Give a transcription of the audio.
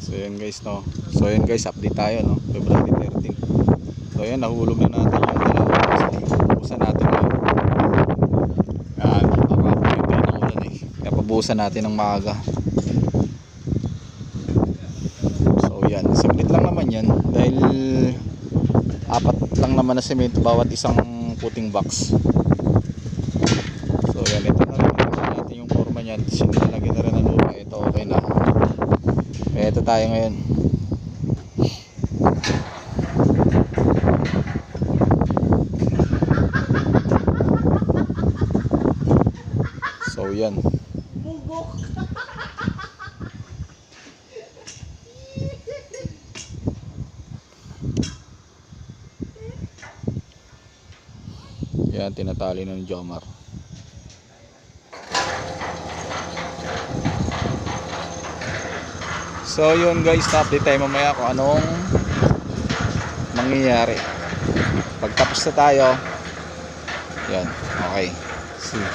So yan guys, no. So yan guys, update tayo, no. February 13. So yan, nahulog na natin yung dalawa kasi ubusan natin ngayon. Yan, nakapagpapagay ng ulan eh. Kaya pabusan natin ng maaga. So yan, saglit lang naman yan dahil apat lang naman na semento bawat isang puting box. So yan, ito na rin natin yung forma niyan. Sinalagyan na rin ng lupa. Ito okay na. Kaya ito tayo ngayon. So yan. Yan, tinatali na ni Jomar. So yun guys, na-update tayo mamaya kung anong mangyayari. Pagtapos na tayo, yan, okay. See.